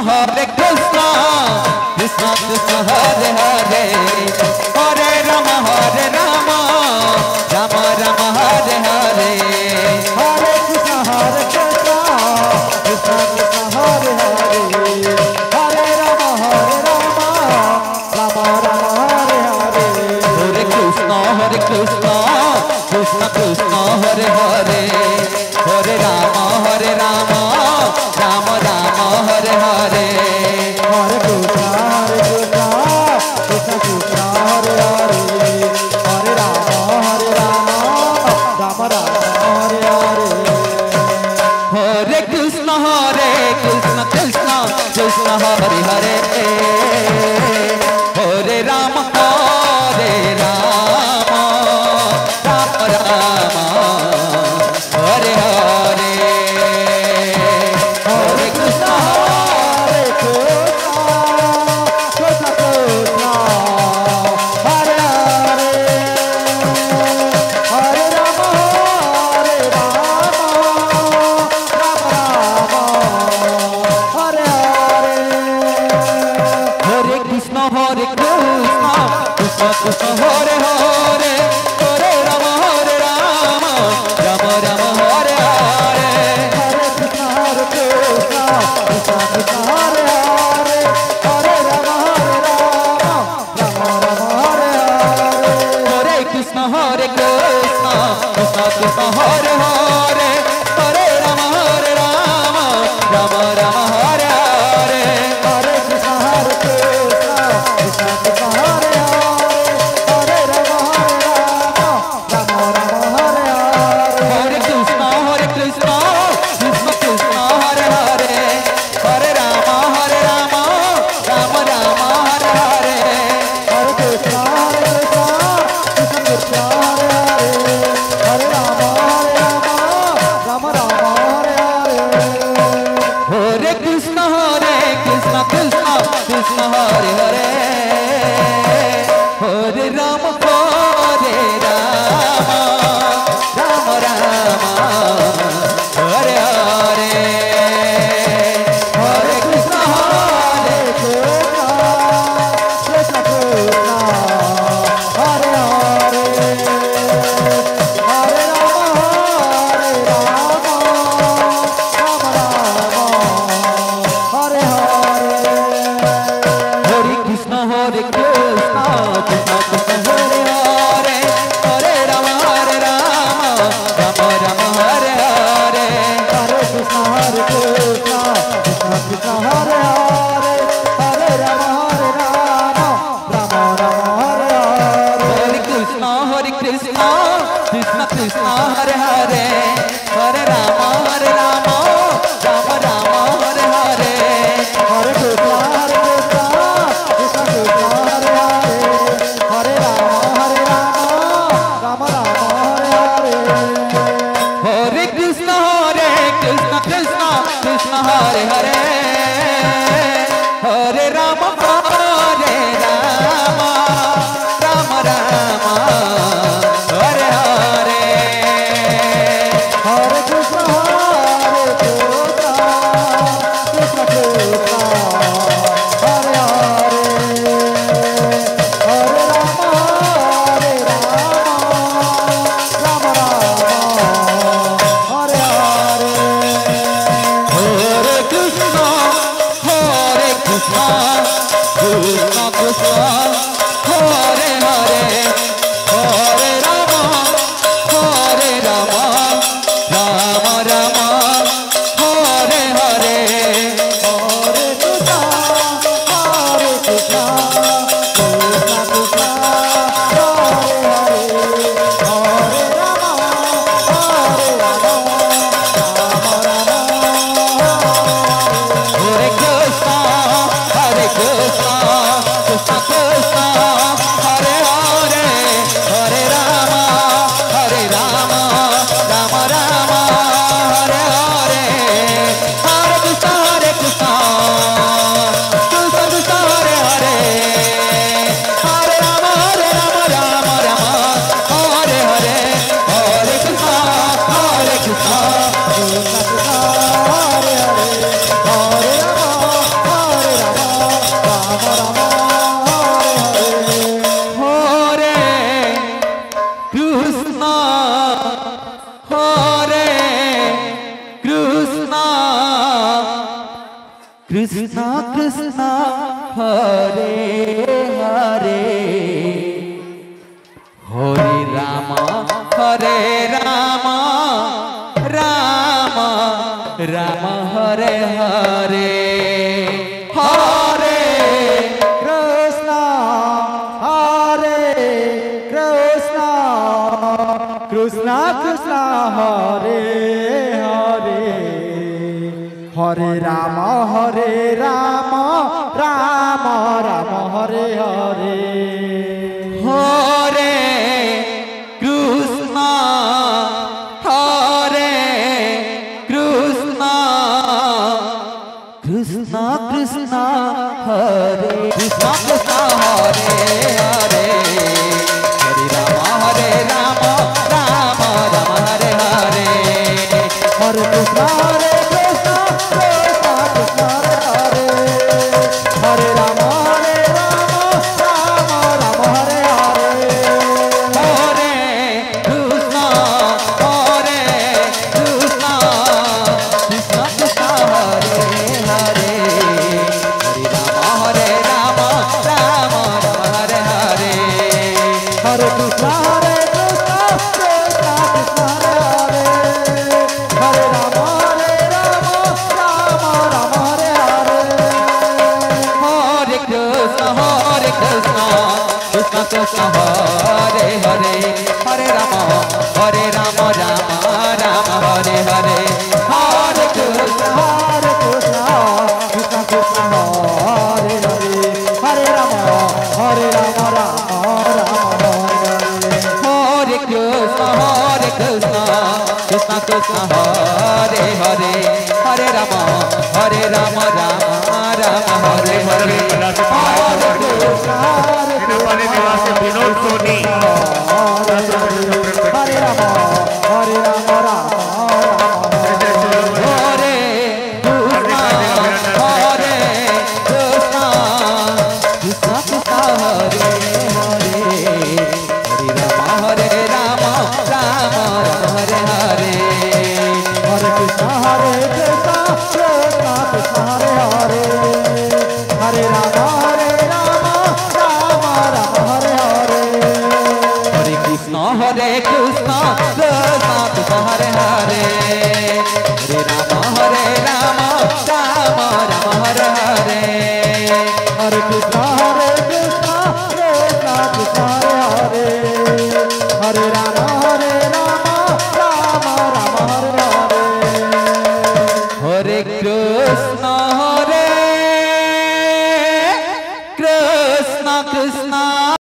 Hare Krishna, Krishna Krishna Hare Hare, Hare Rama Rama Rama Hare Hare, Hare Krishna Krishna Krishna Hare Hare, Hare Rama Rama Rama Hare Hare, Hare Krishna Krishna Krishna Hare Hare, Hare Rama Rama Rama Hare Hare, Hare Krishna Krishna Krishna Hare Hare, Hare Rama Rama Rama Hare Hare, Hare Krishna Krishna Krishna Hare Hare, Hare Rama Rama Rama Hare Hare, Hare Krishna Krishna Krishna Hare Hare, Hare Rama Rama Hare Hare, Hare Krishna Krishna Krishna Hare Hare, Hare Rama Rama Rama Hare Hare, Hare Krishna Krishna Krishna Hare Hare, Hare Rama Rama Hare Hare, Hare Krishna Krishna Krishna Hare Hare, Hare Rama Rama Rama Hare Hare, Hare Krishna Krishna Krishna Hare Hare, Hare Rama Rama Hare Hare, Hare Krishna Krishna Krishna Hare Hare, Hare Rama Rama Rama Hare Hare, Hare Krishna Krishna Krishna Hare Hare, Hare Rama Rama Rama Hare Hare, Hare Krishna Krishna Krishna Hare Hare, Hare Rama Rama Rama Hare Hare, Hare Krishna Krishna Krishna Hare Hare, Hare Rama Rama Hare Hare, Hare Krishna Krishna Krishna Hare Hare, Hare Rama Rama Hare Hare, Hare Krishna Krishna Krishna Hare Hare, Hare Rama Rama Hare Hare, Hare Krishna Krishna Krishna Hare Hare, Hare Rama Rama Rama Hare Hare, Hare Krishna Krishna Krishna Hare Hare, Hare Rama Rama Hare Hare, Hare Krishna Krishna Krishna Hare Hare, Krishna Krishna Hare Hare Hare Ram Ram Ram Hare Hare Hare Krishna Krishna Krishna Hare Hare Hare Ram Ram Ram Hare Hare Hare Krishna Krishna Krishna हरे कृष्ण कृष्ण हरे हरे हरे राम राम राम हरे हरे हरे कृष्ण कृष्ण कृष्ण हरे हरे राम राम राम हरे हरे हरे कृष्ण कृष्ण कृष्ण हरे हरे हरे राम राम राम हरे हरे हरे कृष्ण कृष्ण कृष्ण हरे हरे राम राम हरे हरे हरे कृष्ण कृष्ण कृष्ण हरे हरे हरे राम राम राम हरे हरे हरे कृष्ण कृष्ण कृष्ण हरे हरे हरे राम राम हरे कृष्ण कृष्ण कृष्ण हरे हरे हरे राम राम राम हरे हरे हमारे निवासी विनोद सोनी हरे राम राम हरे कृष्ण कृष्ण कृष्ण हरे हरे हरे राम राम हरे हरे हरे कृष्ण कृष्ण कृष्ण हरे हरे हरे राम राम हरे हरे हरे कृष्ण कृष्ण कृष्ण हरे हरे हरे राम राम राम हरे हरे हरे कृष्ण कृष्ण कृष्ण हरे हरे हरे राम